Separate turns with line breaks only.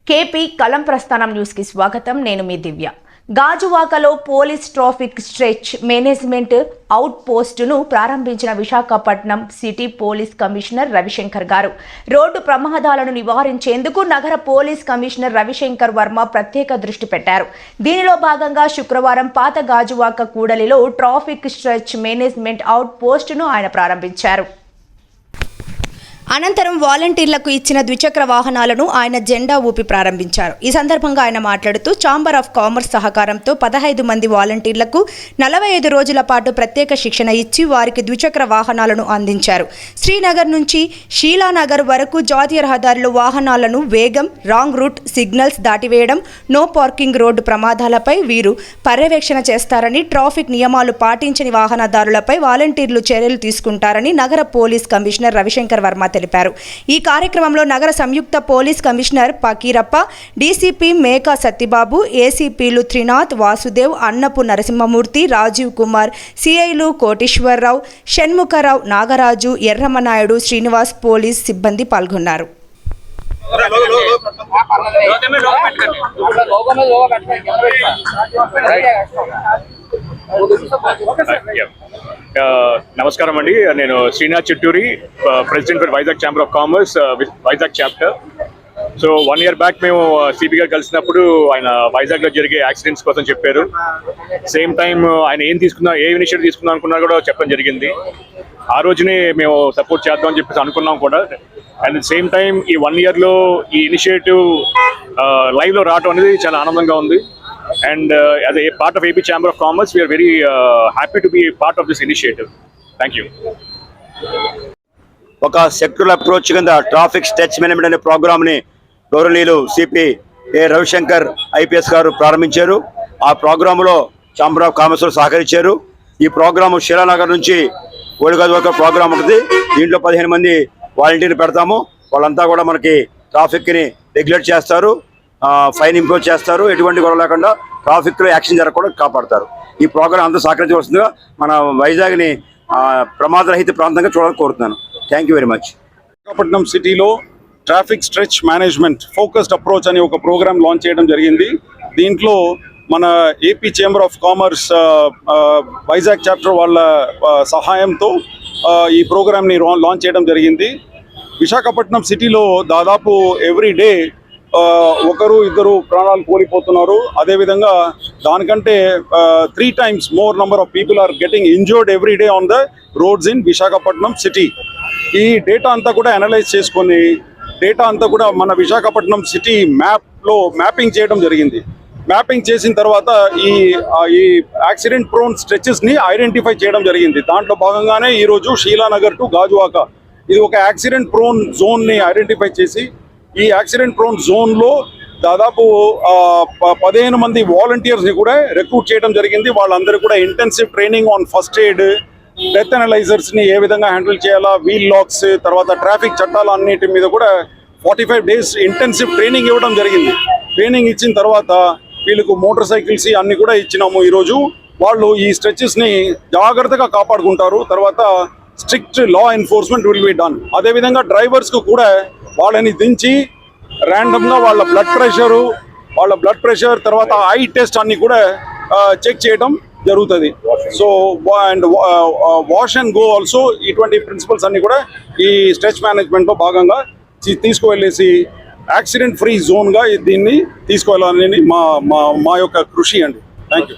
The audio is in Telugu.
కేపీ కలం ప్రస్థానం న్యూస్ కి స్వాగతం. నేను మీ దివ్య. గాజువాకలో police traffic stretch management out పోస్టును ప్రారంభించిన Visakhapatnam city police commissioner Ravishankar గారు రోడ్డు ప్రమాదాలను నివారించేందుకు నగర పోలీస్ కమిషనర్ రవిశంకర్ వర్మ ప్రత్యేక దృష్టి పెట్టారు. దీనిలో భాగంగా శుక్రవారం పాత గాజువాక కూడలిలో ట్రాఫిక్ స్ట్రెచ్ మేనేజ్మెంట్ అవుట్ పోస్టును ఆయన ప్రారంభించారు. అనంతరం వాలంటీర్లకు ఇచ్చిన ద్విచక్ర వాహనాలను ఆయన జెండా ఊపి ప్రారంభించారు. ఈ సందర్భంగా ఆయన మాట్లాడుతూ ఛాంబర్ ఆఫ్ కామర్స్ సహకారంతో 15 మంది వాలంటీర్లకు 45 రోజుల పాటు ప్రత్యేక శిక్షణ ఇచ్చి వారికి ద్విచక్ర వాహనాలను అందించారు. శ్రీనగర్ నుంచి షీలానగర్ వరకు జాతీయ రహదారిలో వాహనాలను వేగం, రాంగ్ రూట్, సిగ్నల్స్ దాటివేయడం, నో పార్కింగ్ రోడ్డు ప్రమాదాలపై వీరు పర్యవేక్షణ చేస్తారని, ట్రాఫిక్ నియమాలు పాటించని వాహనదారులపై వాలంటీర్లు చర్యలు తీసుకుంటారని నగర పోలీస్ కమిషనర్ రవిశంకర్ వర్మ తెలిపారు. ఈ కార్యక్రమంలో నగర సంయుక్త police commissioner Fakirappa, DCP Meka Satyababu, ఏసీపీలు త్రినాథ్, వాసుదేవ్, అన్నపు నరసింహమూర్తి, రాజీవ్ కుమార్, సిఐలు కోటేశ్వరరావు, షణ్ముఖరావు, నాగరాజు, ఎర్రమనాయుడు, శ్రీనివాస్ పోలీస్ సిబ్బంది పాల్గొన్నారు.
నమస్కారం అండి. నేను Srinath Chitturi, president for Vizag chamber of commerce Vizag chapter. So 1 year back మేము సిపి గారు కలిసినప్పుడు ఆయన వైజాగ్లో జరిగే యాక్సిడెంట్స్ కోసం చెప్పారు. సేమ్ టైం ఆయన ఏ ఇనిషియేటివ్ తీసుకుందాం అనుకున్నా కూడా చెప్పడం జరిగింది. ఆ రోజునే మేము సపోర్ట్ చేద్దాం అని చెప్పేసి అనుకున్నాం కూడా. అండ్ సేమ్ టైం ఈ 1 yearలో ఈ ఇనిషియేటివ్ లైవ్లో రావడం అనేది చాలా ఆనందంగా ఉంది. And as a part of AP Chamber of Commerce, we are very happy to be part of this initiative. Thank you.
ఒక సెక్టరల్ అప్రోచ్ కింద ట్రాఫిక్ స్ట్రెచ్ మేనేజ్మెంట్ అనే ప్రోగ్రామ్ని గౌరవనీయులు సిపి రవిశంకర్ ఐపీఎస్ గారు ప్రారంభించారు. ఆ ప్రోగ్రాంలో ఛాంబర్ ఆఫ్ కామర్స్ సహకరించారు. ఈ ప్రోగ్రాము షీలానగర్ నుంచి ఓడిగోదు వరకు ప్రోగ్రామ్ ఉంటుంది. దీంట్లో 15 మంది వాలంటీర్లు పెడతాము. వాళ్ళంతా కూడా మనకి ట్రాఫిక్ని రెగ్యులేట్ చేస్తారు, ఫైన్ ఇంపోజ్ చేస్తారు. ఎటువంటి గొడవ లేకుండా ట్రాఫిక్లో యాక్షన్ జరగకుండా కాపాడతారు. ఈ ప్రోగ్రాం అంతా సహకరించవలసిందిగా మన వైజాగ్ని ప్రమాదరహిత ప్రాంతంగా చూడాలని కోరుతున్నాను. Thank you very much.
Visakhapatnam సిటీలో traffic stretch management focused approach అనే ఒక ప్రోగ్రామ్ లాంచ్ చేయడం జరిగింది. దీంట్లో మన AP chamber of commerce Vizag chapter వాళ్ళ సహాయంతో ఈ ప్రోగ్రామ్ని లాంచ్ చేయడం జరిగింది. విశాఖపట్నం సిటీలో దాదాపు ఎవ్రీ డే ఒకరు ఇద్దరు ప్రాణాలు కోల్పోతున్నారు. అదేవిధంగా దానికంటే 3 times more number of people are getting injured every day on the roads in Visakhapatnam city. ఈ డేటా అంతా కూడా అనలైజ్ చేసుకొని డేటా అంతా కూడా మన విశాఖపట్నం సిటీ మ్యాప్లో మ్యాపింగ్ చేయడం జరిగింది. మ్యాపింగ్ చేసిన తర్వాత ఈ యాక్సిడెంట్ ప్రోన్ స్ట్రెచెస్ని ఐడెంటిఫై చేయడం జరిగింది. దాంట్లో భాగంగానే ఈరోజు షీలానగర్ టు గాజువాక ఇది ఒక యాక్సిడెంట్ ప్రోన్ జోన్ని ఐడెంటిఫై చేసి ఈ యాక్సిడెంట్ ప్రోన్ జోన్లో దాదాపు 15 మంది వాలంటీర్స్ని కూడా రిక్రూట్ చేయడం జరిగింది. వాళ్ళందరూ కూడా intensive training on first aid, డెత్ అనలైజర్స్ని ఏ విధంగా హ్యాండిల్ చేయాలా, వీల్ లాక్స్, తర్వాత ట్రాఫిక్ చట్టాలు అన్నిటి మీద కూడా 45 days ఇంటెన్సివ్ ట్రైనింగ్ ఇవ్వడం జరిగింది. ట్రైనింగ్ ఇచ్చిన తర్వాత వీళ్ళకు మోటార్ సైకిల్స్ అన్నీ కూడా ఇచ్చినాము. ఈరోజు వాళ్ళు ఈ స్ట్రెచెస్ని జాగ్రత్తగా కాపాడుకుంటారు. తర్వాత strict law enforcement will be done. అదేవిధంగా డ్రైవర్స్కు కూడా వాళ్ళని దించి ర్యాండమ్గా వాళ్ళ బ్లడ్ ప్రెషర్ తర్వాత ఐ టెస్ట్ అన్ని కూడా చెక్ చేయడం జరుగుతుంది. So and wash and go also ఇటువంటి ప్రిన్సిపల్స్ అన్ని కూడా ఈ స్ట్రెచ్ మేనేజ్మెంట్లో భాగంగా తీసుకువెళ్ళేసి యాక్సిడెంట్ ఫ్రీ జోన్గా దీన్ని తీసుకువెళ్ళాలని మా యొక్క కృషి అండి. Thank you.